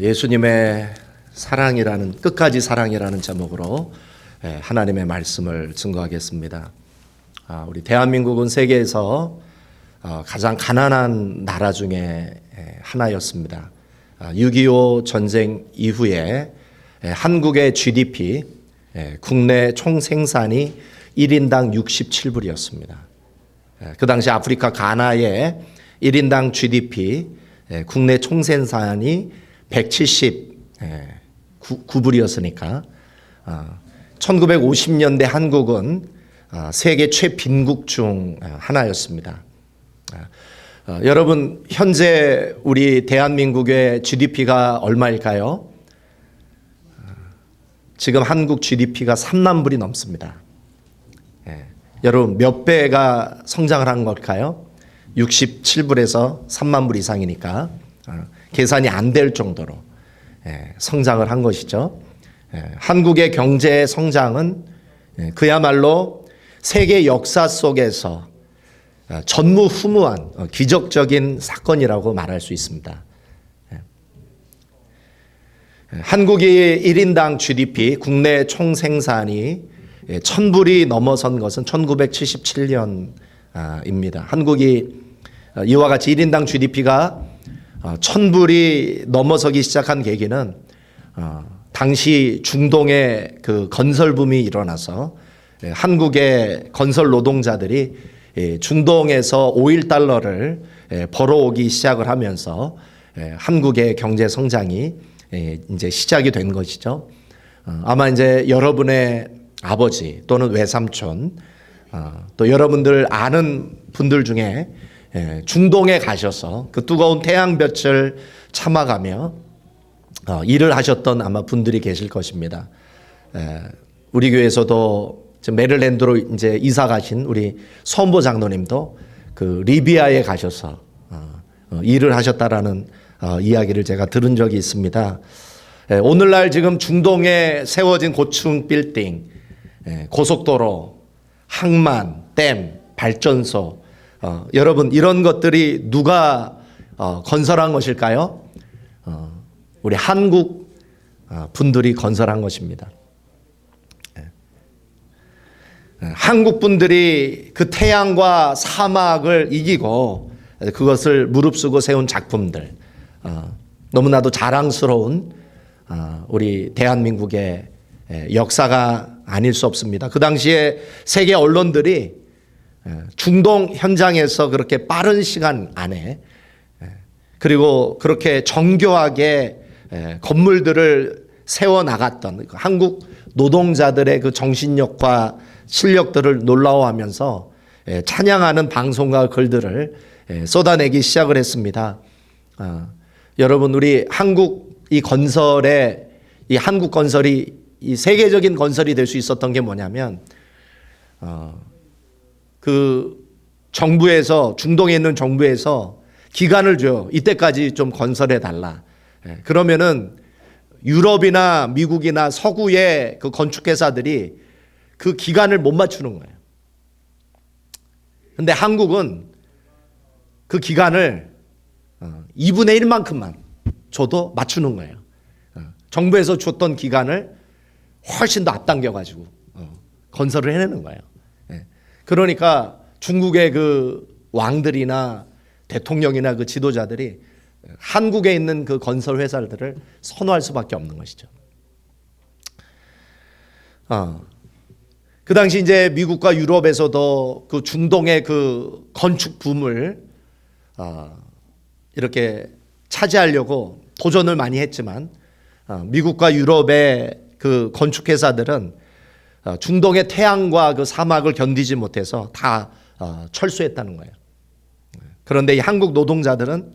예수님의 사랑이라는 끝까지 사랑이라는 제목으로 하나님의 말씀을 증거하겠습니다. 우리 대한민국은 세계에서 가장 가난한 나라 중에 하나였습니다. 6.25 전쟁 이후에 한국의 GDP, 국내 총생산이 1인당 67불이었습니다. 그 당시 아프리카 가나의 1인당 GDP, 국내 총생산이 179불이었으니까 1950년대 한국은 세계 최빈국 중 하나였습니다. 여러분, 현재 우리 대한민국의 GDP가 얼마일까요? 지금 한국 GDP가 3만 불이 넘습니다. 여러분, 몇 배가 성장을 한 걸까요? 67불에서 3만 불 이상이니까 계산이 안 될 정도로 성장을 한 것이죠. 한국의 경제 성장은 그야말로 세계 역사 속에서 전무후무한 기적적인 사건이라고 말할 수 있습니다. 한국의 1인당 GDP, 국내 총생산이 1000불이 넘어선 것은 1977년입니다. 한국이 이와 같이 1인당 GDP가 1000불이 넘어서기 시작한 계기는 당시 중동의 그 건설 붐이 일어나서 한국의 건설 노동자들이 중동에서 오일 달러를 벌어오기 시작을 하면서 한국의 경제 성장이 이제 시작이 된 것이죠. 아마 이제 여러분의 아버지 또는 외삼촌 또 여러분들 아는 분들 중에 중동에 가셔서 그 뜨거운 태양볕을 참아가며 일을 하셨던 아마 분들이 계실 것입니다. 우리 교회에서도 메릴랜드로 이제 이사 가신 우리 선보 장로님도 그 리비아에 가셔서 일을 하셨다라는 이야기를 제가 들은 적이 있습니다. 오늘날 지금 중동에 세워진 고층 빌딩, 고속도로, 항만, 댐, 발전소, 여러분 이런 것들이 누가 건설한 것일까요? 우리 한국 분들이 건설한 것입니다. 한국 분들이 그 태양과 사막을 이기고 그것을 무릅쓰고 세운 작품들, 너무나도 자랑스러운 우리 대한민국의 역사가 아닐 수 없습니다. 그 당시에 세계 언론들이 중동 현장에서 그렇게 빠른 시간 안에 그리고 그렇게 정교하게 건물들을 세워나갔던 한국 노동자들의 그 정신력과 실력들을 놀라워하면서 찬양하는 방송과 글들을 쏟아내기 시작을 했습니다. 여러분, 우리 한국 이 건설에 이 한국 건설이 이 세계적인 건설이 될 수 있었던 게 뭐냐면 그 정부에서 중동에 있는 정부에서 기간을 줘요. 이때까지 좀 건설해 달라. 그러면은 유럽이나 미국이나 서구의 그 건축회사들이 그 기간을 못 맞추는 거예요. 근데 한국은 그 기간을 2분의 1만큼만 줘도 맞추는 거예요. 정부에서 줬던 기간을 훨씬 더 앞당겨가지고 건설을 해내는 거예요. 그러니까 중국의 그 왕들이나 대통령이나 그 지도자들이 한국에 있는 그 건설 회사들을 선호할 수밖에 없는 것이죠. 그 당시 이제 미국과 유럽에서도 그 중동의 그 건축 붐을 이렇게 차지하려고 도전을 많이 했지만 미국과 유럽의 그 건축 회사들은 중동의 태양과 그 사막을 견디지 못해서 다 철수했다는 거예요. 그런데 이 한국 노동자들은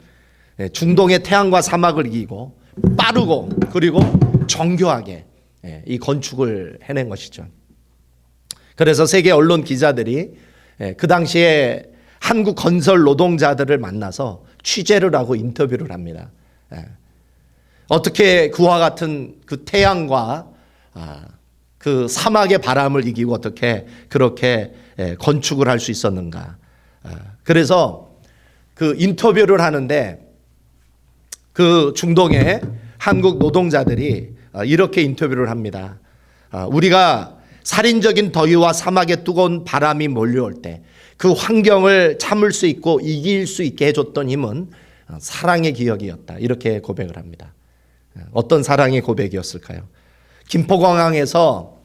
중동의 태양과 사막을 이기고 빠르고 그리고 정교하게 이 건축을 해낸 것이죠. 그래서 세계 언론 기자들이 그 당시에 한국 건설 노동자들을 만나서 취재를 하고 인터뷰를 합니다. 어떻게 그와 같은 그 태양과 그 사막의 바람을 이기고 어떻게 그렇게 건축을 할 수 있었는가. 그래서 그 인터뷰를 하는데 그 중동의 한국 노동자들이 이렇게 인터뷰를 합니다. 우리가 살인적인 더위와 사막의 뜨거운 바람이 몰려올 때 그 환경을 참을 수 있고 이길 수 있게 해줬던 힘은 사랑의 기억이었다. 이렇게 고백을 합니다. 어떤 사랑의 고백이었을까요? 김포공항에서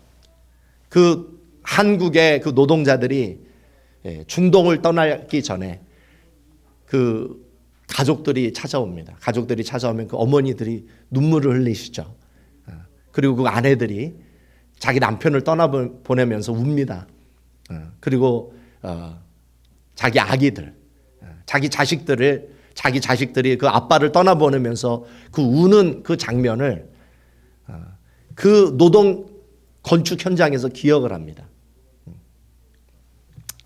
그 한국의 그 노동자들이 중동을 떠나기 전에 그 가족들이 찾아옵니다. 가족들이 찾아오면 그 어머니들이 눈물을 흘리시죠. 그리고 그 아내들이 자기 남편을 떠나보내면서 웁니다. 그리고 자기 아기들, 자기 자식들이 그 아빠를 떠나보내면서 그 우는 그 장면을 그 노동 건축 현장에서 기억을 합니다.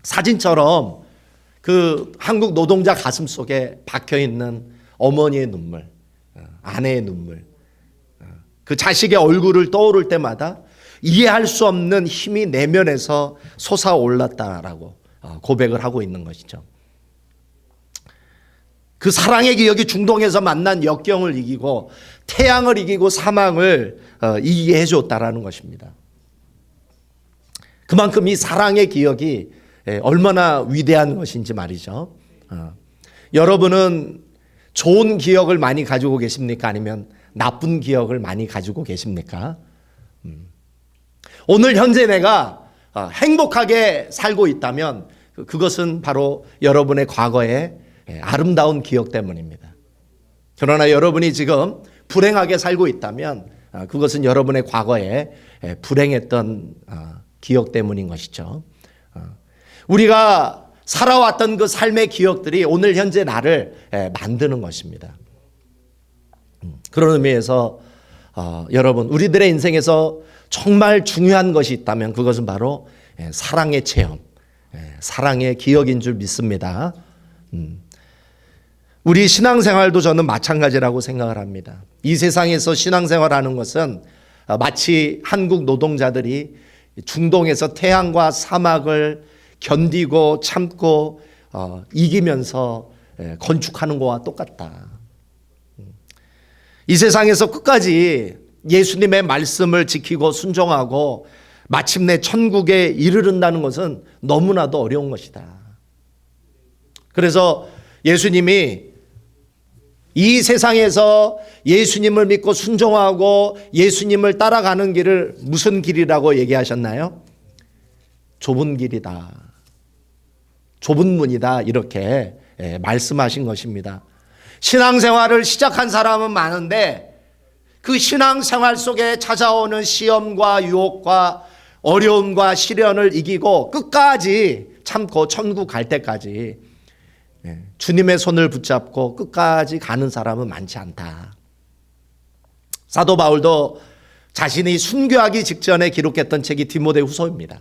사진처럼 그 한국 노동자 가슴 속에 박혀 있는 어머니의 눈물, 아내의 눈물, 그 자식의 얼굴을 떠오를 때마다 이해할 수 없는 힘이 내면에서 솟아올랐다라고 고백을 하고 있는 것이죠. 그 사랑의 기억이 중동에서 만난 역경을 이기고 태양을 이기고 사망을 이기게 해줬다라는 것입니다. 그만큼 이 사랑의 기억이 얼마나 위대한 것인지 말이죠. 여러분은 좋은 기억을 많이 가지고 계십니까? 아니면 나쁜 기억을 많이 가지고 계십니까? 오늘 현재 내가 행복하게 살고 있다면 그것은 바로 여러분의 과거의 아름다운 기억 때문입니다. 그러나 여러분이 지금 불행하게 살고 있다면 그것은 여러분의 과거에 불행했던 기억 때문인 것이죠. 우리가 살아왔던 그 삶의 기억들이 오늘 현재 나를 만드는 것입니다. 그런 의미에서 여러분 우리들의 인생에서 정말 중요한 것이 있다면 그것은 바로 사랑의 체험, 사랑의 기억인 줄 믿습니다. 우리 신앙생활도 저는 마찬가지라고 생각을 합니다. 이 세상에서 신앙생활하는 것은 마치 한국 노동자들이 중동에서 태양과 사막을 견디고 참고 이기면서 건축하는 것과 똑같다. 이 세상에서 끝까지 예수님의 말씀을 지키고 순종하고 마침내 천국에 이르른다는 것은 너무나도 어려운 것이다. 그래서 예수님이 이 세상에서 예수님을 믿고 순종하고 예수님을 따라가는 길을 무슨 길이라고 얘기하셨나요? 좁은 길이다. 좁은 문이다. 이렇게 말씀하신 것입니다. 신앙생활을 시작한 사람은 많은데 그 신앙생활 속에 찾아오는 시험과 유혹과 어려움과 시련을 이기고 끝까지 참고 천국 갈 때까지 주님의 손을 붙잡고 끝까지 가는 사람은 많지 않다. 사도 바울도 자신이 순교하기 직전에 기록했던 책이 디모데후서입니다.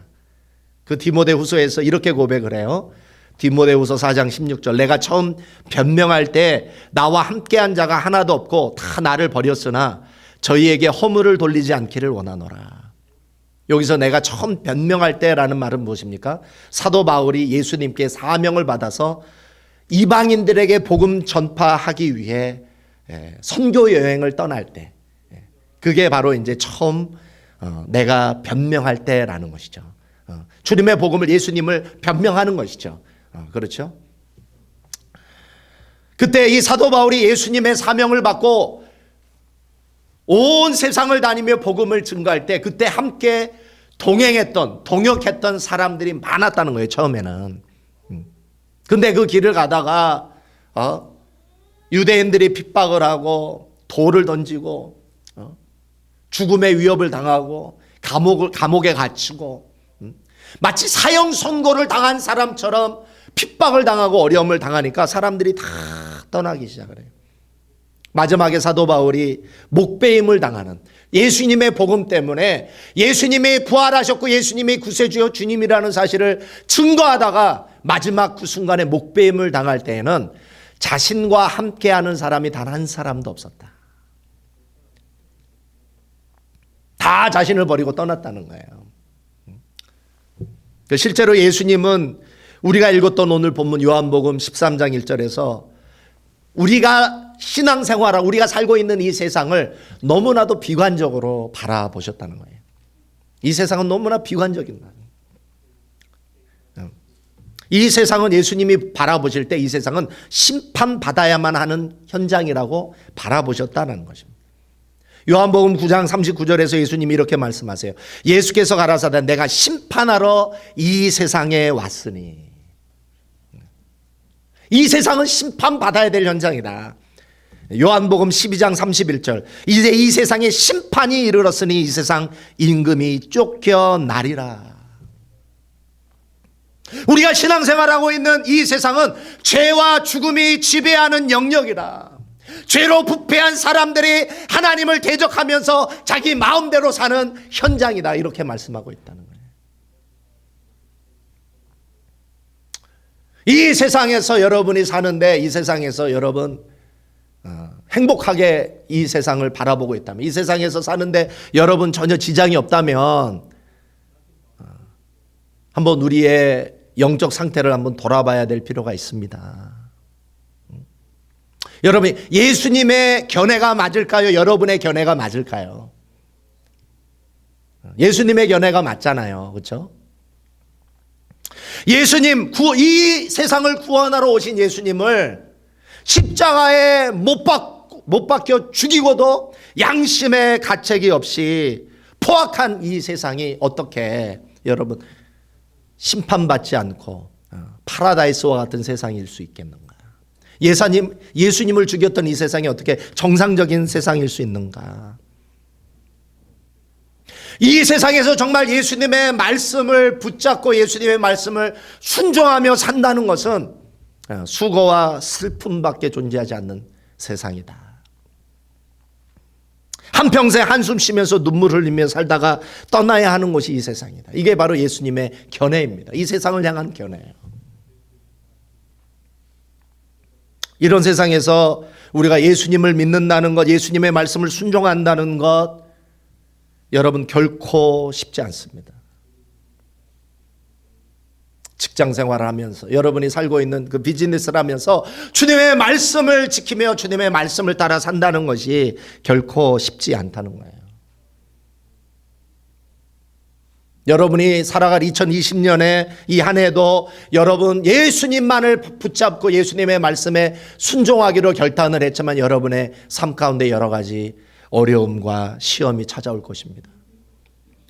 그 디모데후서에서 이렇게 고백을 해요. 디모데후서 4장 16절 내가 처음 변명할 때 나와 함께한 자가 하나도 없고 다 나를 버렸으나 저희에게 허물을 돌리지 않기를 원하노라. 여기서 내가 처음 변명할 때라는 말은 무엇입니까? 사도 바울이 예수님께 사명을 받아서 이방인들에게 복음 전파하기 위해 선교 여행을 떠날 때 그게 바로 이제 처음 내가 변명할 때라는 것이죠. 주님의 복음을 예수님을 변명하는 것이죠. 그렇죠? 그때 이 사도 바울이 예수님의 사명을 받고 온 세상을 다니며 복음을 증거할 때 그때 함께 동역했던 사람들이 많았다는 거예요. 처음에는. 근데 그 길을 가다가 유대인들이 핍박을 하고 돌을 던지고 죽음의 위협을 당하고 감옥에 갇히고 마치 사형 선고를 당한 사람처럼 핍박을 당하고 어려움을 당하니까 사람들이 다 떠나기 시작을 해요. 마지막에 사도 바울이 목배임을 당하는 예수님의 복음 때문에 예수님이 부활하셨고 예수님이 구세주여 주님이라는 사실을 증거하다가 마지막 그 순간에 목배임을 당할 때에는 자신과 함께하는 사람이 단 한 사람도 없었다. 다 자신을 버리고 떠났다는 거예요. 실제로 예수님은 우리가 읽었던 오늘 본문 요한복음 13장 1절에서 우리가 신앙생활하고 우리가 살고 있는 이 세상을 너무나도 비관적으로 바라보셨다는 거예요. 이 세상은 너무나 비관적인 거예요. 이 세상은 예수님이 바라보실 때 이 세상은 심판받아야만 하는 현장이라고 바라보셨다는 것입니다. 요한복음 9장 39절에서 예수님이 이렇게 말씀하세요. 예수께서 가라사대 내가 심판하러 이 세상에 왔으니. 이 세상은 심판받아야 될 현장이다. 요한복음 12장 31절 이제 이 세상에 심판이 이르렀으니 이 세상 임금이 쫓겨나리라. 우리가 신앙생활하고 있는 이 세상은 죄와 죽음이 지배하는 영역이라. 죄로 부패한 사람들이 하나님을 대적하면서 자기 마음대로 사는 현장이다. 이렇게 말씀하고 있다는 거예요. 이 세상에서 여러분이 사는데 이 세상에서 여러분 행복하게 이 세상을 바라보고 있다면, 이 세상에서 사는데 여러분 전혀 지장이 없다면 한번 우리의 영적 상태를 한번 돌아봐야 될 필요가 있습니다. 여러분, 예수님의 견해가 맞을까요? 여러분의 견해가 맞을까요? 예수님의 견해가 맞잖아요. 그렇죠? 예수님, 이 세상을 구원하러 오신 예수님을 십자가에 못 박혀 죽이고도 양심의 가책이 없이 포악한 이 세상이 어떻게 여러분 심판받지 않고 파라다이스와 같은 세상일 수 있겠는가? 예수님을 죽였던 이 세상이 어떻게 정상적인 세상일 수 있는가? 이 세상에서 정말 예수님의 말씀을 붙잡고 예수님의 말씀을 순종하며 산다는 것은 수고와 슬픔밖에 존재하지 않는 세상이다. 한평생 한숨 쉬면서 눈물 흘리며 살다가 떠나야 하는 곳이 이 세상이다. 이게 바로 예수님의 견해입니다. 이 세상을 향한 견해예요. 이런 세상에서 우리가 예수님을 믿는다는 것, 예수님의 말씀을 순종한다는 것, 여러분 결코 쉽지 않습니다. 직장 생활을 하면서 여러분이 살고 있는 그 비즈니스를 하면서 주님의 말씀을 지키며 주님의 말씀을 따라 산다는 것이 결코 쉽지 않다는 거예요. 여러분이 살아갈 2020년에 이 한 해도 여러분 예수님만을 붙잡고 예수님의 말씀에 순종하기로 결단을 했지만 여러분의 삶 가운데 여러 가지 어려움과 시험이 찾아올 것입니다.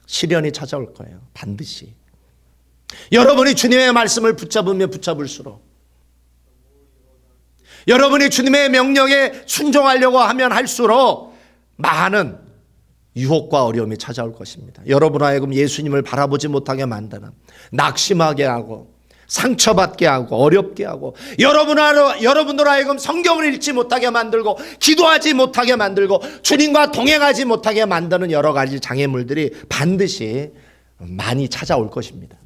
시련이 찾아올 거예요. 반드시. 여러분이 주님의 말씀을 붙잡으면 붙잡을수록, 여러분이 주님의 명령에 순종하려고 하면 할수록 많은 유혹과 어려움이 찾아올 것입니다. 여러분 하여금 예수님을 바라보지 못하게 만드는, 낙심하게 하고 상처받게 하고 어렵게 하고 여러분들 하여금 성경을 읽지 못하게 만들고 기도하지 못하게 만들고 주님과 동행하지 못하게 만드는 여러 가지 장애물들이 반드시 많이 찾아올 것입니다.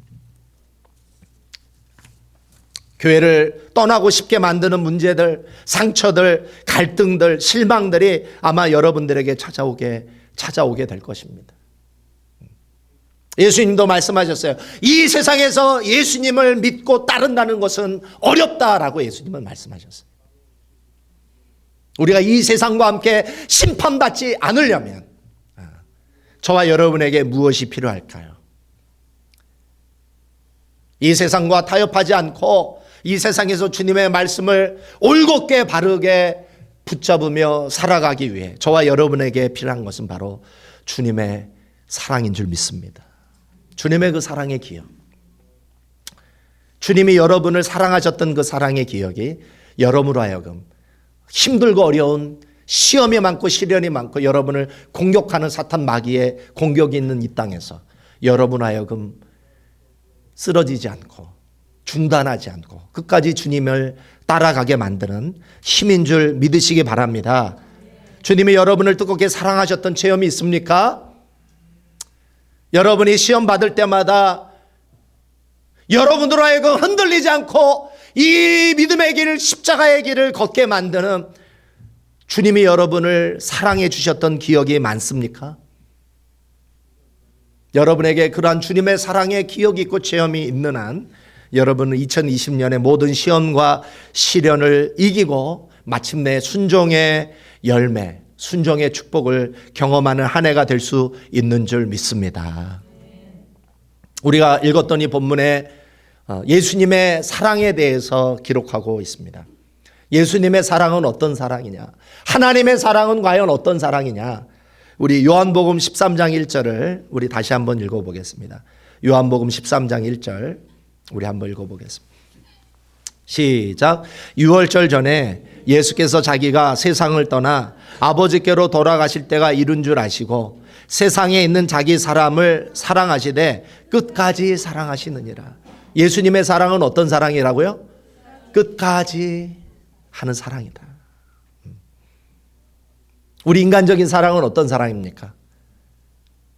교회를 떠나고 싶게 만드는 문제들, 상처들, 갈등들, 실망들이 아마 여러분들에게 찾아오게 될 것입니다. 예수님도 말씀하셨어요. 이 세상에서 예수님을 믿고 따른다는 것은 어렵다라고 예수님은 말씀하셨어요. 우리가 이 세상과 함께 심판받지 않으려면 저와 여러분에게 무엇이 필요할까요? 이 세상과 타협하지 않고 이 세상에서 주님의 말씀을 올곧게 바르게 붙잡으며 살아가기 위해 저와 여러분에게 필요한 것은 바로 주님의 사랑인 줄 믿습니다. 주님의 그 사랑의 기억, 주님이 여러분을 사랑하셨던 그 사랑의 기억이 여러분으로 하여금 힘들고 어려운 시험이 많고 시련이 많고 여러분을 공격하는 사탄 마귀의 공격이 있는 이 땅에서 여러분 하여금 쓰러지지 않고 중단하지 않고 끝까지 주님을 따라가게 만드는 힘인 줄 믿으시기 바랍니다. 주님이 여러분을 뜨겁게 사랑하셨던 체험이 있습니까? 여러분이 시험 받을 때마다 여러분으로 하여금 흔들리지 않고 이 믿음의 길, 십자가의 길을 걷게 만드는 주님이 여러분을 사랑해 주셨던 기억이 많습니까? 여러분에게 그러한 주님의 사랑의 기억이 있고 체험이 있는 한 여러분은 2020년의 모든 시험과 시련을 이기고 마침내 순종의 열매, 순종의 축복을 경험하는 한 해가 될 수 있는 줄 믿습니다. 우리가 읽었던 이 본문에 예수님의 사랑에 대해서 기록하고 있습니다. 예수님의 사랑은 어떤 사랑이냐? 하나님의 사랑은 과연 어떤 사랑이냐? 우리 요한복음 13장 1절을 우리 다시 한번 읽어보겠습니다. 요한복음 13장 1절 우리 한번 읽어보겠습니다. 시작. 유월절 전에 예수께서 자기가 세상을 떠나 아버지께로 돌아가실 때가 이른 줄 아시고 세상에 있는 자기 사람을 사랑하시되 끝까지 사랑하시느니라. 예수님의 사랑은 어떤 사랑이라고요? 끝까지 하는 사랑이다. 우리 인간적인 사랑은 어떤 사랑입니까?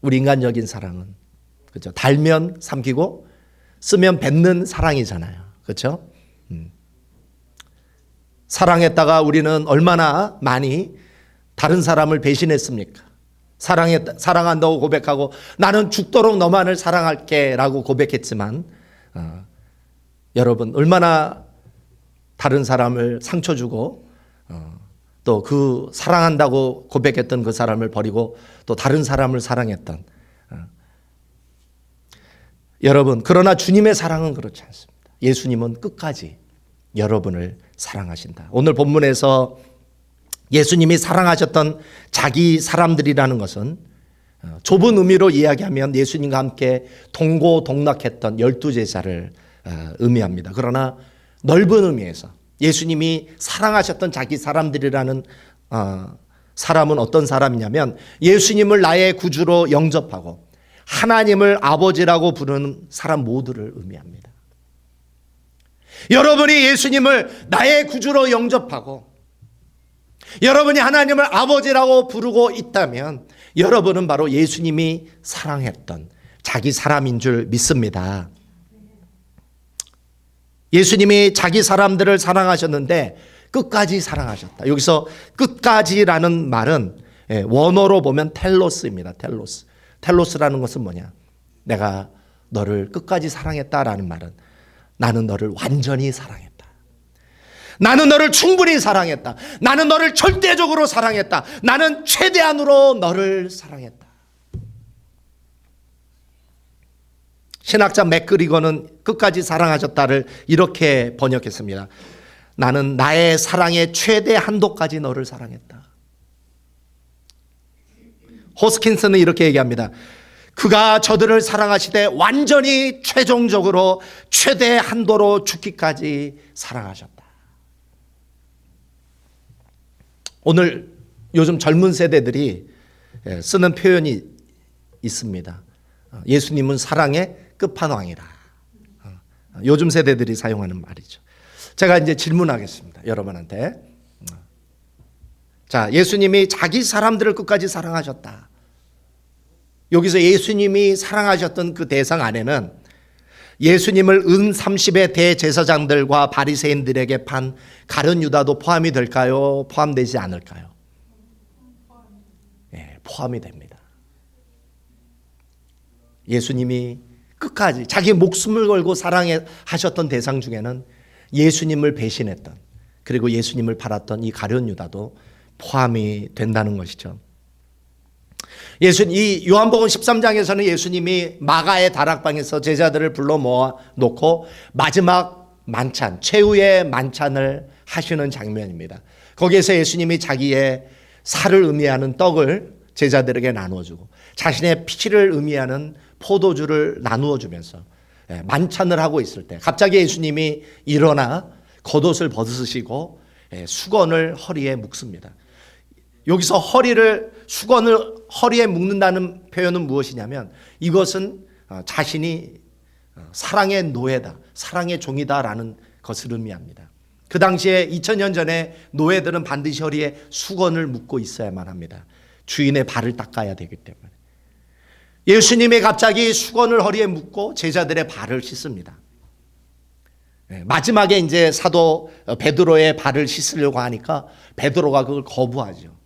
우리 인간적인 사랑은 그렇죠. 달면 삼키고 쓰면 뱉는 사랑이잖아요. 그렇죠? 사랑했다가 우리는 얼마나 많이 다른 사람을 배신했습니까? 사랑한다고 고백하고 나는 죽도록 너만을 사랑할게 라고 고백했지만 여러분 얼마나 다른 사람을 상처 주고 또 그 사랑한다고 고백했던 그 사람을 버리고 또 다른 사람을 사랑했던 여러분, 그러나 주님의 사랑은 그렇지 않습니다. 예수님은 끝까지 여러분을 사랑하신다. 오늘 본문에서 예수님이 사랑하셨던 자기 사람들이라는 것은 좁은 의미로 이야기하면 예수님과 함께 동고동락했던 12제자를 의미합니다. 그러나 넓은 의미에서 예수님이 사랑하셨던 자기 사람들이라는 사람은 어떤 사람이냐면 예수님을 나의 구주로 영접하고 하나님을 아버지라고 부르는 사람 모두를 의미합니다. 여러분이 예수님을 나의 구주로 영접하고 여러분이 하나님을 아버지라고 부르고 있다면 여러분은 바로 예수님이 사랑했던 자기 사람인 줄 믿습니다. 예수님이 자기 사람들을 사랑하셨는데 끝까지 사랑하셨다. 여기서 끝까지라는 말은 원어로 보면 텔로스입니다. 텔로스. 텔로스라는 것은 뭐냐? 내가 너를 끝까지 사랑했다라는 말은 나는 너를 완전히 사랑했다. 나는 너를 충분히 사랑했다. 나는 너를 절대적으로 사랑했다. 나는 최대한으로 너를 사랑했다. 신학자 맥그리거는 끝까지 사랑하셨다를 이렇게 번역했습니다. 나는 나의 사랑의 최대 한도까지 너를 사랑했다. 호스킨스는 이렇게 얘기합니다. 그가 저들을 사랑하시되 완전히 최종적으로 최대 한도로 죽기까지 사랑하셨다. 오늘 요즘 젊은 세대들이 쓰는 표현이 있습니다. 예수님은 사랑의 끝판왕이다. 요즘 세대들이 사용하는 말이죠. 제가 이제 질문하겠습니다. 여러분한테. 자, 예수님이 자기 사람들을 끝까지 사랑하셨다. 여기서 예수님이 사랑하셨던 그 대상 안에는 예수님을 은 30의 대제사장들과 바리새인들에게 판 가룟 유다도 포함이 될까요? 포함되지 않을까요? 네, 포함이 됩니다. 예수님이 끝까지 자기 목숨을 걸고 사랑하셨던 대상 중에는 예수님을 배신했던 그리고 예수님을 팔았던 이 가룟 유다도 포함이 된다는 것이죠. 이 요한복음 13장에서는 예수님이 마가의 다락방에서 제자들을 불러 모아 놓고 마지막 만찬, 최후의 만찬을 하시는 장면입니다. 거기에서 예수님이 자기의 살을 의미하는 떡을 제자들에게 나누어주고 자신의 피를 의미하는 포도주를 나누어 주면서 만찬을 하고 있을 때 갑자기 예수님이 일어나 겉옷을 벗으시고 수건을 허리에 묶습니다. 여기서 수건을 허리에 묶는다는 표현은 무엇이냐면 이것은 자신이 사랑의 노예다, 사랑의 종이다라는 것을 의미합니다. 그 당시에 2000년 전에 노예들은 반드시 허리에 수건을 묶고 있어야만 합니다. 주인의 발을 닦아야 되기 때문에. 예수님이 갑자기 수건을 허리에 묶고 제자들의 발을 씻습니다. 마지막에 이제 사도 베드로의 발을 씻으려고 하니까 베드로가 그걸 거부하죠.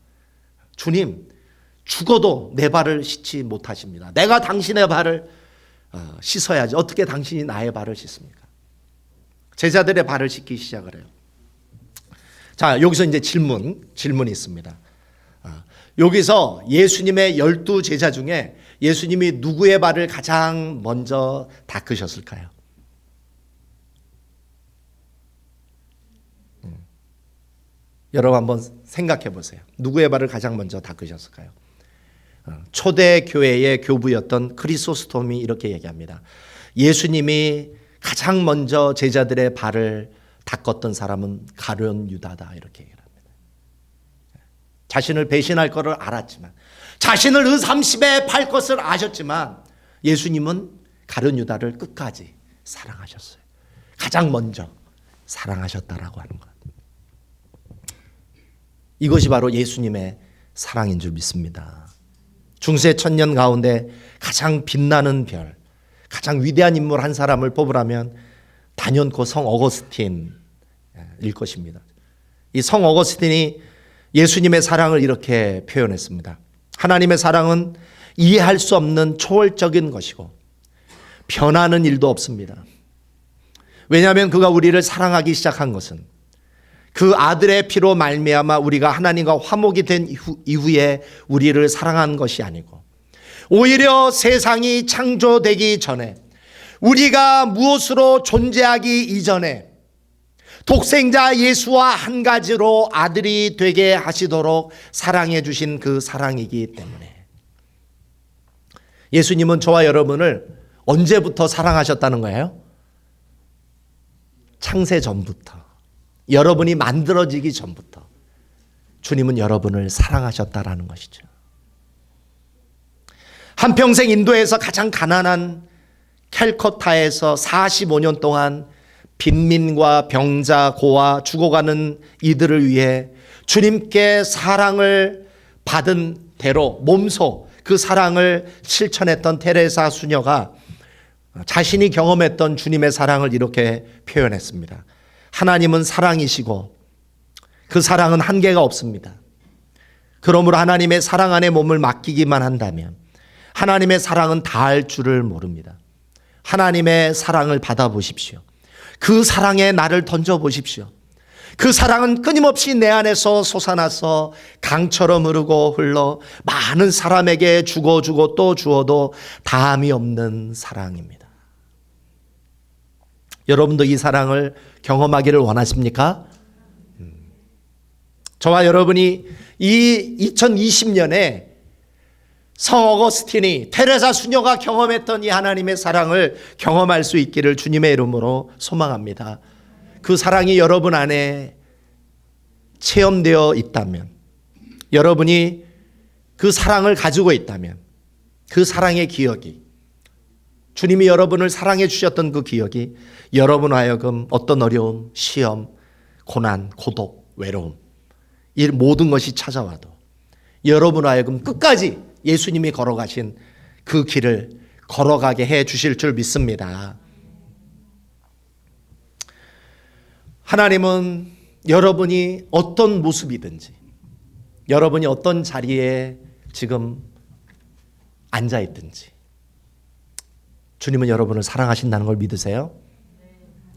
주님, 죽어도 내 발을 씻지 못하십니다. 내가 당신의 발을 씻어야지. 어떻게 당신이 나의 발을 씻습니까? 제자들의 발을 씻기 시작을 해요. 자, 여기서 이제 질문이 있습니다. 여기서 예수님의 12제자 중에 예수님이 누구의 발을 가장 먼저 닦으셨을까요? 여러분 한번 생각해 보세요. 누구의 발을 가장 먼저 닦으셨을까요? 초대 교회의 교부였던 크리소스톰이 이렇게 얘기합니다. 예수님이 가장 먼저 제자들의 발을 닦았던 사람은 가룟 유다다, 이렇게 얘기합니다. 자신을 배신할 것을 알았지만, 자신을 의30에 팔 것을 아셨지만 예수님은 가룟 유다를 끝까지 사랑하셨어요. 가장 먼저 사랑하셨다라고 하는 것. 이것이 바로 예수님의 사랑인 줄 믿습니다. 중세 천년 가운데 가장 빛나는 별, 가장 위대한 인물 한 사람을 뽑으라면 단연코 성 어거스틴일 것입니다. 이 성 어거스틴이 예수님의 사랑을 이렇게 표현했습니다. 하나님의 사랑은 이해할 수 없는 초월적인 것이고 변하는 일도 없습니다. 왜냐하면 그가 우리를 사랑하기 시작한 것은 그 아들의 피로 말미암아 우리가 하나님과 화목이 된 이후에 우리를 사랑한 것이 아니고, 오히려 세상이 창조되기 전에, 우리가 무엇으로 존재하기 이전에 독생자 예수와 한 가지로 아들이 되게 하시도록 사랑해 주신 그 사랑이기 때문에, 예수님은 저와 여러분을 언제부터 사랑하셨다는 거예요? 창세 전부터, 여러분이 만들어지기 전부터 주님은 여러분을 사랑하셨다라는 것이죠. 한평생 인도에서 가장 가난한 캘커타에서 45년 동안 빈민과 병자, 고아, 죽어가는 이들을 위해 주님께 사랑을 받은 대로 몸소 그 사랑을 실천했던 테레사 수녀가 자신이 경험했던 주님의 사랑을 이렇게 표현했습니다. 하나님은 사랑이시고 그 사랑은 한계가 없습니다. 그러므로 하나님의 사랑 안에 몸을 맡기기만 한다면 하나님의 사랑은 다할 줄을 모릅니다. 하나님의 사랑을 받아보십시오. 그 사랑에 나를 던져보십시오. 그 사랑은 끊임없이 내 안에서 솟아나서 강처럼 흐르고 흘러 많은 사람에게 주고 또 주어도 다함이 없는 사랑입니다. 여러분도 이 사랑을 경험하기를 원하십니까? 저와 여러분이 이 2020년에 성 어거스틴이, 테레사 수녀가 경험했던 이 하나님의 사랑을 경험할 수 있기를 주님의 이름으로 소망합니다. 그 사랑이 여러분 안에 체험되어 있다면, 여러분이 그 사랑을 가지고 있다면, 그 사랑의 기억이, 주님이 여러분을 사랑해 주셨던 그 기억이 여러분 하여금 어떤 어려움, 시험, 고난, 고독, 외로움, 이 모든 것이 찾아와도 여러분 하여금 끝까지 예수님이 걸어가신 그 길을 걸어가게 해 주실 줄 믿습니다. 하나님은 여러분이 어떤 모습이든지, 여러분이 어떤 자리에 지금 앉아있든지, 주님은 여러분을 사랑하신다는 걸 믿으세요?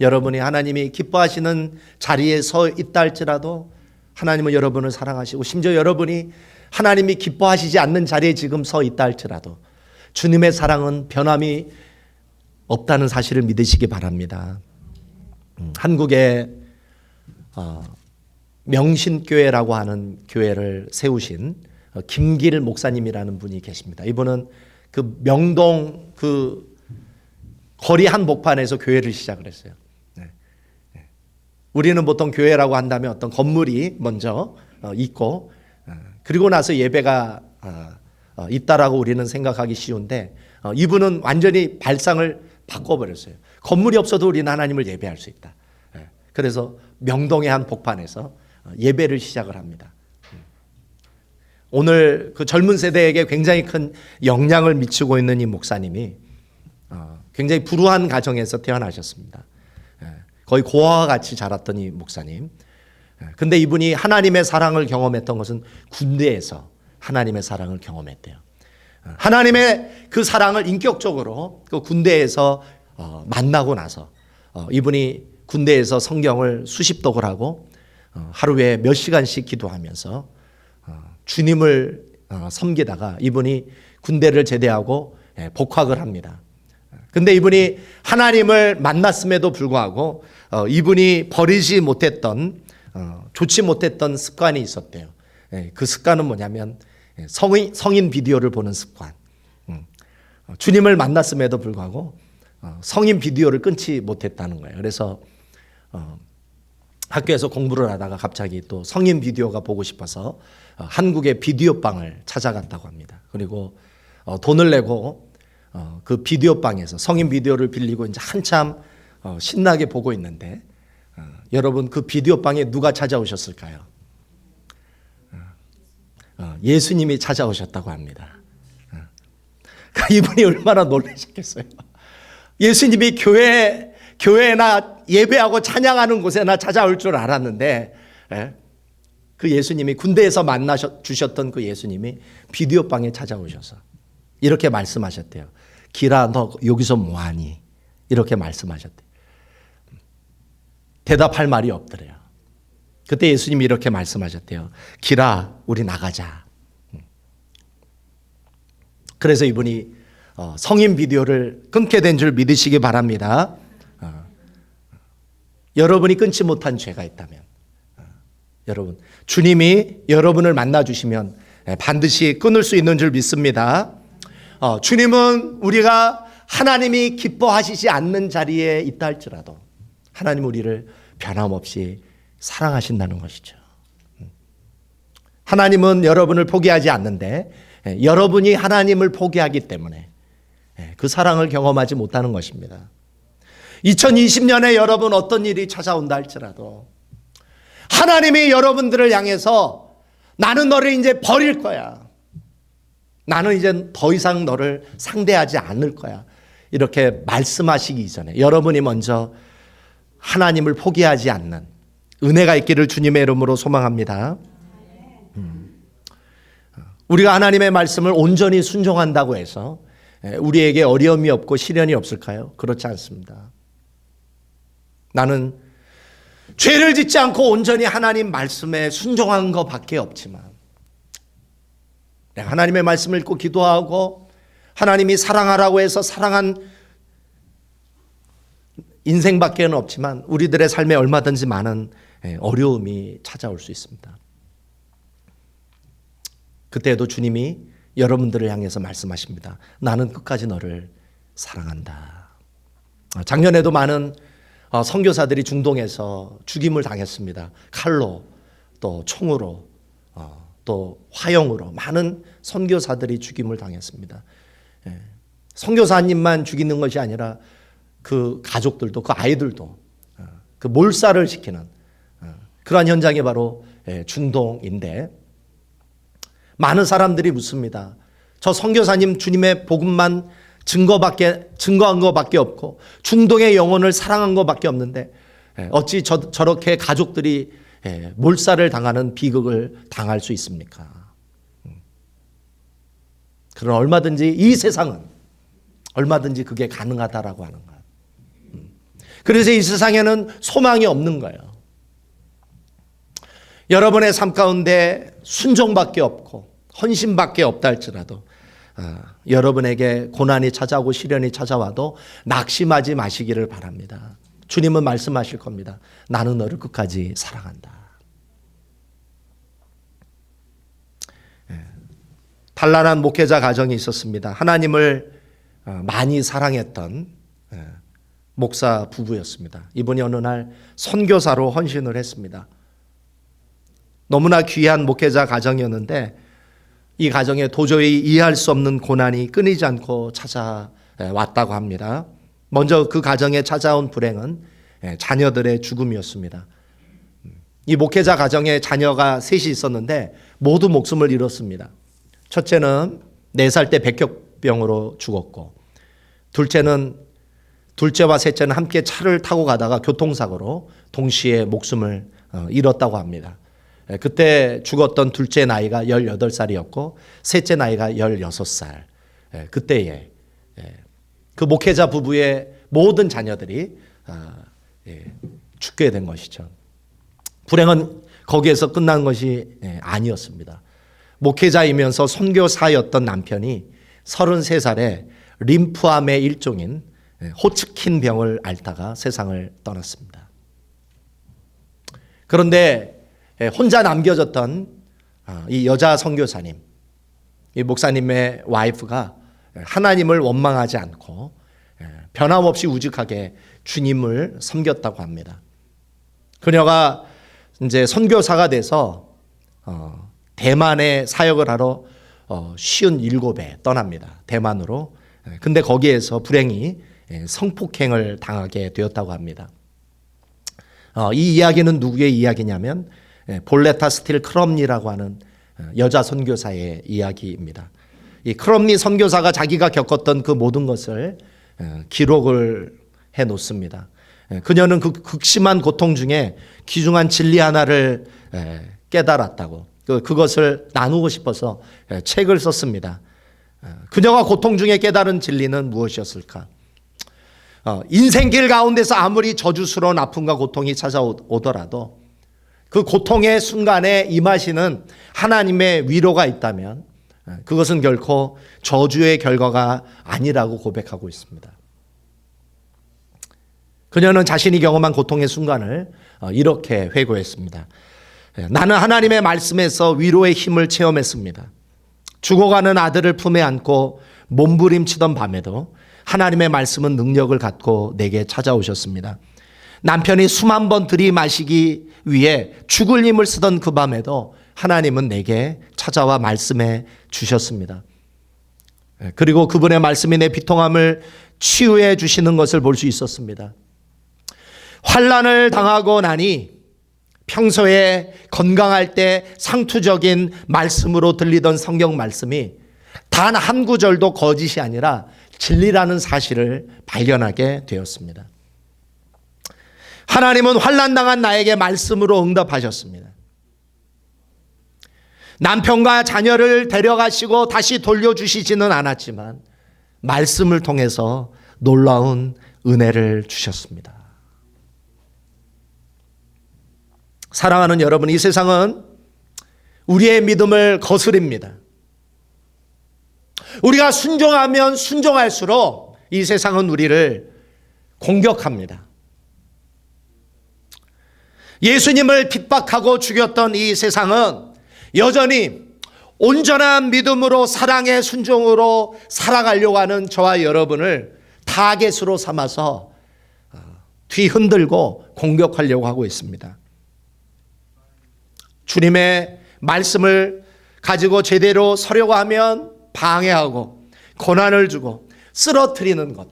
여러분이 하나님이 기뻐하시는 자리에 서 있다 할지라도 하나님은 여러분을 사랑하시고, 심지어 여러분이 하나님이 기뻐하시지 않는 자리에 지금 서 있다 할지라도 주님의 사랑은 변함이 없다는 사실을 믿으시기 바랍니다. 한국에 명신교회라고 하는 교회를 세우신 김길 목사님이라는 분이 계십니다. 이분은 그 명동 그 거리 한복판에서 교회를 시작을 했어요. 우리는 보통 교회라고 한다면 어떤 건물이 먼저 있고 그리고 나서 예배가 있다라고 우리는 생각하기 쉬운데, 이분은 완전히 발상을 바꿔버렸어요. 건물이 없어도 우리는 하나님을 예배할 수 있다. 그래서 명동의 한 복판에서 예배를 시작을 합니다. 오늘 그 젊은 세대에게 굉장히 큰 영향을 미치고 있는 이 목사님이 굉장히 불우한 가정에서 태어나셨습니다. 거의 고아와 같이 자랐던 이 목사님. 근데 이분이 하나님의 사랑을 경험했던 것은 군대에서 하나님의 사랑을 경험했대요. 하나님의 그 사랑을 인격적으로 그 군대에서 만나고 나서 이분이 군대에서 성경을 수십 독을 하고 하루에 몇 시간씩 기도하면서 주님을 섬기다가 이분이 군대를 제대하고 복학을 합니다. 근데 이분이 하나님을 만났음에도 불구하고 이분이 버리지 못했던 좋지 못했던 습관이 있었대요. 그 습관은 뭐냐면 성인 비디오를 보는 습관. 주님을 만났음에도 불구하고 성인 비디오를 끊지 못했다는 거예요. 그래서 학교에서 공부를 하다가 갑자기 또 성인 비디오가 보고 싶어서 한국의 비디오방을 찾아갔다고 합니다. 그리고 돈을 내고 그 비디오방에서 성인 비디오를 빌리고 이제 한참 신나게 보고 있는데 여러분 그 비디오방에 누가 찾아오셨을까요? 예수님이 찾아오셨다고 합니다. 이분이 얼마나 놀라셨겠어요. 예수님이 교회나 예배하고 찬양하는 곳에나 찾아올 줄 알았는데 그 예수님이 군대에서 주셨던 그 예수님이 비디오방에 찾아오셔서 이렇게 말씀하셨대요. 기라 너 여기서 뭐하니? 이렇게 말씀하셨대요. 대답할 말이 없더래요. 그때 예수님이 이렇게 말씀하셨대요. 기라 우리 나가자. 그래서 이분이 성인 비디오를 끊게 된 줄 믿으시기 바랍니다. 여러분이 끊지 못한 죄가 있다면 여러분 주님이 여러분을 만나주시면 반드시 끊을 수 있는 줄 믿습니다. 주님은 우리가 하나님이 기뻐하시지 않는 자리에 있다 할지라도 하나님 우리를 변함없이 사랑하신다는 것이죠. 하나님은 여러분을 포기하지 않는데 여러분이 하나님을 포기하기 때문에 그 사랑을 경험하지 못하는 것입니다. 2020년에 여러분 어떤 일이 찾아온다 할지라도 하나님이 여러분들을 향해서 나는 너를 이제 버릴 거야. 나는 이제 더 이상 너를 상대하지 않을 거야. 이렇게 말씀하시기 이전에 여러분이 먼저 하나님을 포기하지 않는 은혜가 있기를 주님의 이름으로 소망합니다. 우리가 하나님의 말씀을 온전히 순종한다고 해서 우리에게 어려움이 없고 시련이 없을까요? 그렇지 않습니다. 나는 죄를 짓지 않고 온전히 하나님 말씀에 순종한 것밖에 없지만 내가 하나님의 말씀을 읽고 기도하고 하나님이 사랑하라고 해서 사랑한 인생밖에는 없지만 우리들의 삶에 얼마든지 많은 어려움이 찾아올 수 있습니다. 그때에도 주님이 여러분들을 향해서 말씀하십니다. 나는 끝까지 너를 사랑한다. 작년에도 많은 선교사들이 중동에서 죽임을 당했습니다. 칼로 또 총으로 또 화형으로 많은 선교사들이 죽임을 당했습니다. 선교사님만 죽이는 것이 아니라 그 가족들도 그 아이들도 그 몰살을 시키는 그러한 현장이 바로 중동인데 많은 사람들이 묻습니다. 저 선교사님 주님의 복음만 증거한 것밖에 없고 중동의 영혼을 사랑한 것밖에 없는데 어찌 저렇게 가족들이 몰살을 당하는 비극을 당할 수 있습니까? 그러나 얼마든지 이 세상은 얼마든지 그게 가능하다라고 하는 것. 그래서 이 세상에는 소망이 없는 거예요. 여러분의 삶 가운데 순종밖에 없고 헌신밖에 없다 할지라도 여러분에게 고난이 찾아오고 시련이 찾아와도 낙심하지 마시기를 바랍니다. 주님은 말씀하실 겁니다. 나는 너를 끝까지 사랑한다. 단란한 목회자 가정이 있었습니다. 하나님을 많이 사랑했던 목사 부부였습니다. 이분이 어느 날 선교사로 헌신을 했습니다. 너무나 귀한 목회자 가정이었는데 이 가정에 도저히 이해할 수 없는 고난이 끊이지 않고 찾아왔다고 합니다. 먼저 그 가정에 찾아온 불행은 자녀들의 죽음이었습니다. 이 목회자 가정에 자녀가 셋이 있었는데 모두 목숨을 잃었습니다. 첫째는 4살 때 백혈병으로 죽었고 둘째와 셋째는 함께 차를 타고 가다가 교통사고로 동시에 목숨을 잃었다고 합니다. 그때 죽었던 둘째 나이가 18살이었고 셋째 나이가 16살. 그때에 그 목회자 부부의 모든 자녀들이 죽게 된 것이죠. 불행은 거기에서 끝난 것이 아니었습니다. 목회자이면서 선교사였던 남편이 33살에 림프암의 일종인 호츠킨 병을 앓다가 세상을 떠났습니다. 그런데 혼자 남겨졌던 이 여자 선교사님, 이 목사님의 와이프가 하나님을 원망하지 않고 변함없이 우직하게 주님을 섬겼다고 합니다. 그녀가 이제 선교사가 돼서 대만에 사역을 하러 57에 떠납니다. 대만으로. 근데 거기에서 불행히 성폭행을 당하게 되었다고 합니다. 이 이야기는 누구의 이야기냐면 볼레타 스틸 크럼니라고 하는 여자 선교사의 이야기입니다. 이 크럼니 선교사가 자기가 겪었던 그 모든 것을 기록을 해 놓습니다. 그녀는 그 극심한 고통 중에 귀중한 진리 하나를 깨달았다고, 그것을 나누고 싶어서 책을 썼습니다. 그녀가 고통 중에 깨달은 진리는 무엇이었을까? 인생길 가운데서 아무리 저주스러운 아픔과 고통이 찾아오더라도 그 고통의 순간에 임하시는 하나님의 위로가 있다면 그것은 결코 저주의 결과가 아니라고 고백하고 있습니다. 그녀는 자신이 경험한 고통의 순간을 이렇게 회고했습니다. 나는 하나님의 말씀에서 위로의 힘을 체험했습니다. 죽어가는 아들을 품에 안고 몸부림치던 밤에도 하나님의 말씀은 능력을 갖고 내게 찾아오셨습니다. 남편이 숨 한 번 들이마시기 위해 죽을 힘을 쓰던 그 밤에도 하나님은 내게 찾아와 말씀해 주셨습니다. 그리고 그분의 말씀이 내 비통함을 치유해 주시는 것을 볼 수 있었습니다. 환난을 당하고 나니 평소에 건강할 때 상투적인 말씀으로 들리던 성경 말씀이 단 한 구절도 거짓이 아니라 진리라는 사실을 발견하게 되었습니다. 하나님은 환난당한 나에게 말씀으로 응답하셨습니다. 남편과 자녀를 데려가시고 다시 돌려주시지는 않았지만 말씀을 통해서 놀라운 은혜를 주셨습니다. 사랑하는 여러분, 이 세상은 우리의 믿음을 거스립니다. 우리가 순종하면 순종할수록 이 세상은 우리를 공격합니다. 예수님을 핍박하고 죽였던 이 세상은 여전히 온전한 믿음으로 사랑의 순종으로 살아가려고 하는 저와 여러분을 타겟으로 삼아서 뒤흔들고 공격하려고 하고 있습니다. 주님의 말씀을 가지고 제대로 서려고 하면 방해하고 고난을 주고 쓰러뜨리는 것,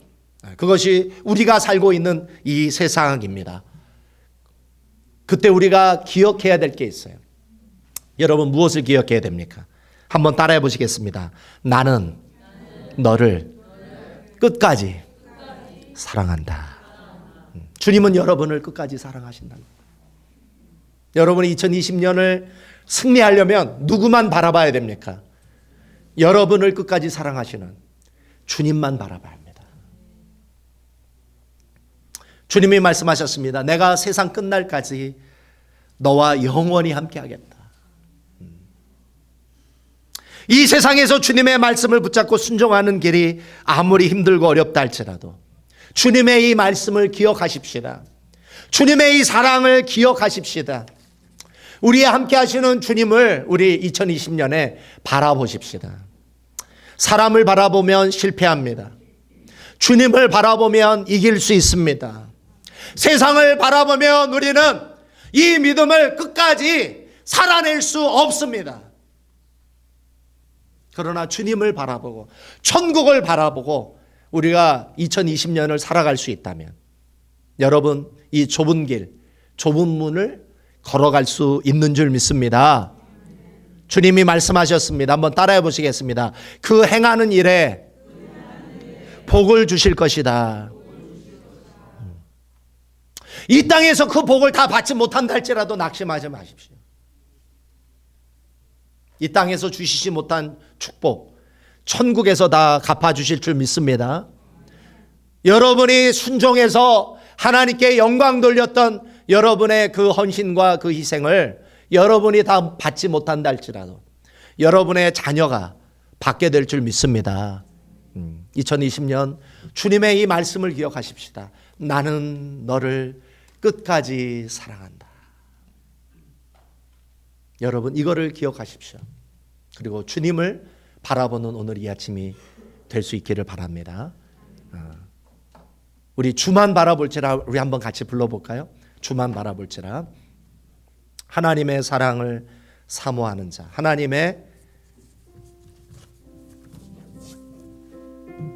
그것이 우리가 살고 있는 이 세상입니다. 그때 우리가 기억해야 될 게 있어요. 여러분, 무엇을 기억해야 됩니까? 한번 따라해 보시겠습니다. 나는 너를 끝까지 사랑한다. 주님은 여러분을 끝까지 사랑하신다. 여러분이 2020년을 승리하려면 누구만 바라봐야 됩니까? 여러분을 끝까지 사랑하시는 주님만 바라봐야 합니다. 주님이 말씀하셨습니다. 내가 세상 끝날까지 너와 영원히 함께하겠다. 이 세상에서 주님의 말씀을 붙잡고 순종하는 길이 아무리 힘들고 어렵다 할지라도 주님의 이 말씀을 기억하십시다. 주님의 이 사랑을 기억하십시다. 우리와 함께 하시는 주님을 우리 2020년에 바라보십시다. 사람을 바라보면 실패합니다. 주님을 바라보면 이길 수 있습니다. 세상을 바라보면 우리는 이 믿음을 끝까지 살아낼 수 없습니다. 그러나 주님을 바라보고 천국을 바라보고 우리가 2020년을 살아갈 수 있다면 여러분, 이 좁은 길, 좁은 문을 걸어갈 수 있는 줄 믿습니다. 주님이 말씀하셨습니다. 한번 따라해 보시겠습니다. 그 행하는 일에 복을 주실 것이다. 이 땅에서 그 복을 다 받지 못한다 할지라도 낙심하지 마십시오. 이 땅에서 주시지 못한 축복, 천국에서 다 갚아주실 줄 믿습니다. 여러분이 순종해서 하나님께 영광 돌렸던 여러분의 그 헌신과 그 희생을 여러분이 다 받지 못한다 할지라도 여러분의 자녀가 받게 될 줄 믿습니다. 2020년 주님의 이 말씀을 기억하십시다. 나는 너를 끝까지 사랑한다. 여러분 이거를 기억하십시오. 그리고 주님을 바라보는 오늘 이 아침이 될 수 있기를 바랍니다. 우리 주만 바라볼지라 우리 한번 같이 불러볼까요? 주만 바라볼지라. 하나님의 사랑을 사모하는 자. 하나님의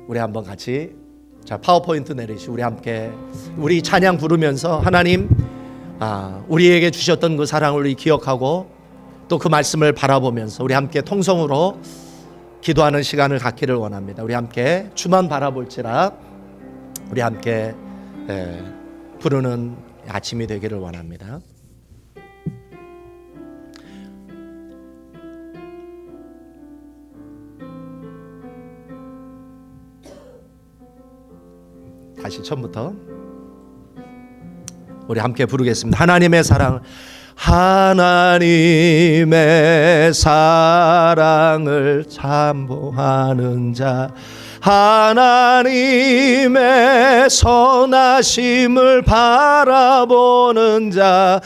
우리 한번 같이 파워포인트 내리시 우리 함께 우리 찬양 부르면서 하나님 우리에게 주셨던 그 사랑을 우리 기억하고 또 그 말씀을 바라보면서 우리 함께 통성으로 기도하는 시간을 갖기를 원합니다. 우리 함께 주만 바라볼지라 우리 함께 부르는 아침이 되기를 원합니다. 다시 처음부터 우리 함께 부르겠습니다. 하나님의 사랑, 하나님의 사랑을 참보하는 자, 하나님의 선하심을 바라보는 자,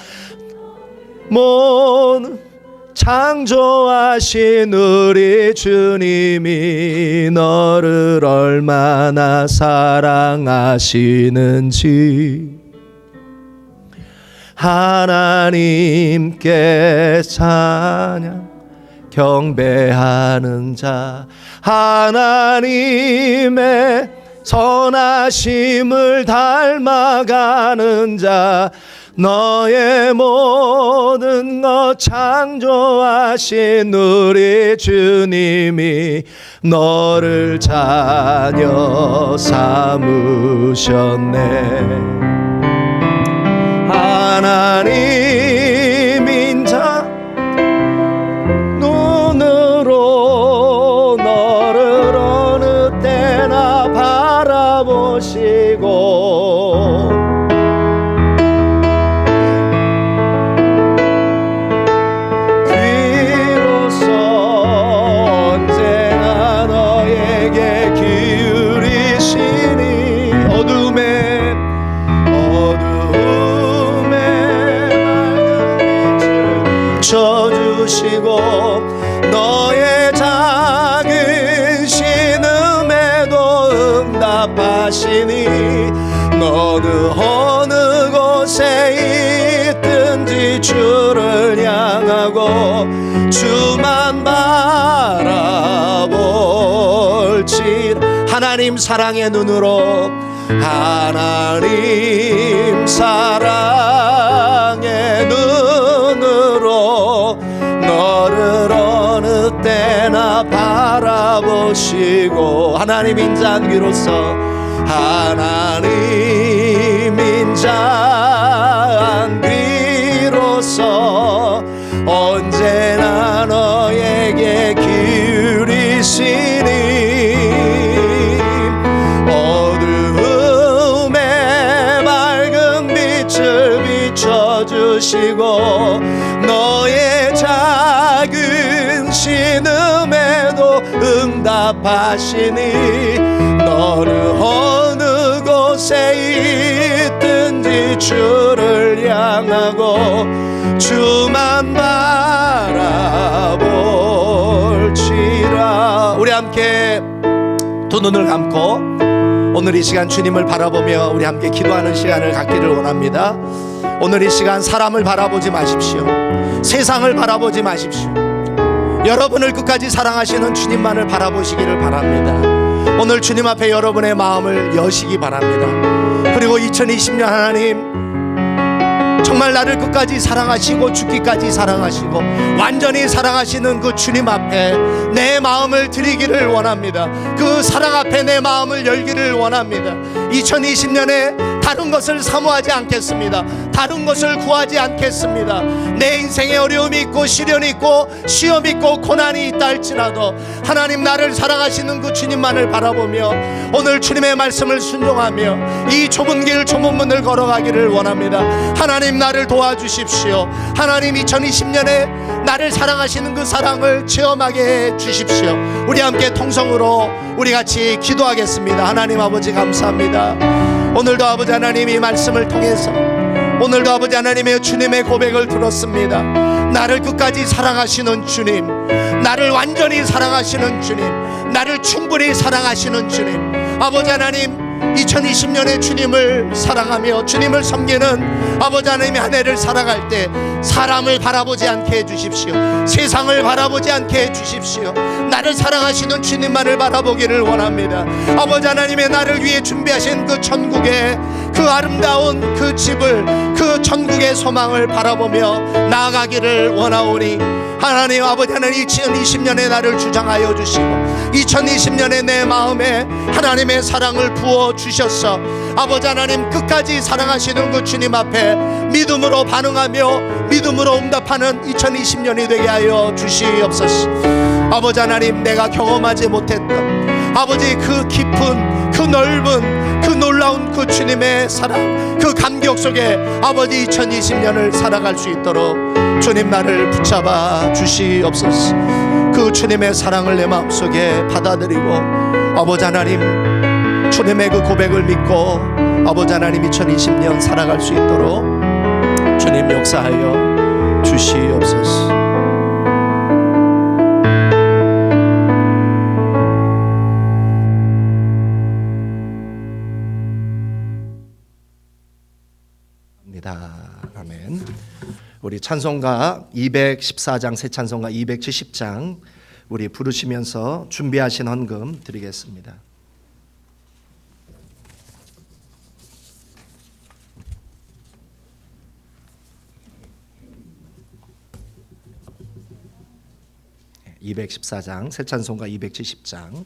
창조하신 우리 주님이 너를 얼마나 사랑하시는지 하나님께 찬양 경배하는 자, 하나님의 선하심을 닮아가는 자, 너의 모든 것 창조하신 우리 주님이 너를 자녀 삼으셨네. 하나님인 자 눈으로 너를 어느 때나 바라보시고 주시고 너의 작은 신음에도 응답하시니 너는 어느 곳에 있든지 주를 향하고 주만 바라볼지. 하나님 사랑의 눈으로, 하나님 사랑의 눈으로 너를 어느 때나 바라보시고, 하나님 인자한 귀로서, 하나님 인자한 귀로서 언제나 너에게 기울이시니 어두움에 밝은 빛을 비춰주시고 너의 작은 신음에도 응답하시니 너를 어느 곳에 있든지 주를 향하고 주만 바라볼지라. 우리 함께 두 눈을 감고 오늘 이 시간 주님을 바라보며 우리 함께 기도하는 시간을 갖기를 원합니다. 오늘 이 시간 사람을 바라보지 마십시오. 세상을 바라보지 마십시오. 여러분을 끝까지 사랑하시는 주님만을 바라보시기를 바랍니다. 오늘 주님 앞에 여러분의 마음을 여시기 바랍니다. 그리고 2020년 하나님 정말 나를 끝까지 사랑하시고 죽기까지 사랑하시고 완전히 사랑하시는 그 주님 앞에 내 마음을 드리기를 원합니다. 그 사랑 앞에 내 마음을 열기를 원합니다. 2020년에 다른 것을 사모하지 않겠습니다. 다른 것을 구하지 않겠습니다. 내 인생에 어려움이 있고 시련이 있고 시험이 있고 고난이 있다 할지라도 하나님 나를 사랑하시는 그 주님만을 바라보며 오늘 주님의 말씀을 순종하며 이 좁은 길 좁은 문을 걸어가기를 원합니다. 하나님 나를 도와주십시오. 하나님 2020년에 나를 사랑하시는 그 사랑을 체험하게 해 주십시오. 우리 함께 통성으로 우리 같이 기도하겠습니다. 하나님 아버지 감사합니다. 오늘도 아버지 하나님 이 말씀을 통해서 오늘도 아버지 하나님의 주님의 고백을 들었습니다. 나를 끝까지 사랑하시는 주님, 나를 완전히 사랑하시는 주님, 나를 충분히 사랑하시는 주님, 아버지 하나님 2020년에 주님을 사랑하며 주님을 섬기는 아버지 하나님의 한 해를 살아갈 때 사람을 바라보지 않게 해주십시오. 세상을 바라보지 않게 해주십시오. 나를 사랑하시는 주님만을 바라보기를 원합니다. 아버지 하나님의 나를 위해 준비하신 그 천국의 그 아름다운 그 집을 그 천국의 소망을 바라보며 나아가기를 원하오니 하나님 아버지 하나님 2020년에 나를 주장하여 주시고 2020년에 내 마음에 하나님의 사랑을 부어 주셔서 아버지 하나님 끝까지 사랑하시는 그 주님 앞에 믿음으로 반응하며 믿음으로 응답하는 2020년이 되게 하여 주시옵소서. 아버지 하나님 내가 경험하지 못했던 아버지 그 깊은 그 넓은 그 놀라운 그 주님의 사랑 그 감격 속에 아버지 2020년을 살아갈 수 있도록 주님 나를 붙잡아 주시옵소서. 그 주님의 사랑을 내 마음속에 받아들이고 아버지 하나님 주님의 그 고백을 믿고 아버지 하나님 2020년 살아갈 수 있도록 주님 역사하여 주시옵소서. 아멘. 우리 찬송가 214장 새 찬송가 270장 우리 부르시면서 준비하신 헌금 드리겠습니다. 네, 214장 새 찬송가 270장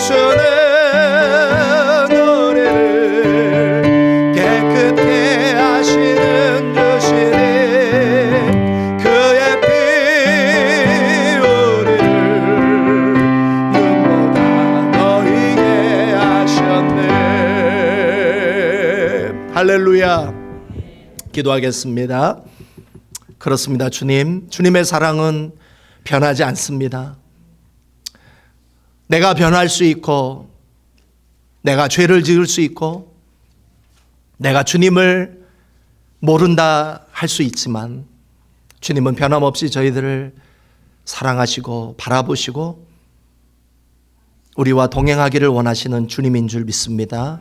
예수는 우리를 깨끗해 하시는 할렐루야. 기도하겠습니다. 그렇습니다. 주님, 주님의 사랑은 변하지 않습니다. 내가 변할 수 있고, 내가 죄를 지을 수 있고, 내가 주님을 모른다 할 수 있지만 주님은 변함없이 저희들을 사랑하시고 바라보시고 우리와 동행하기를 원하시는 주님인 줄 믿습니다.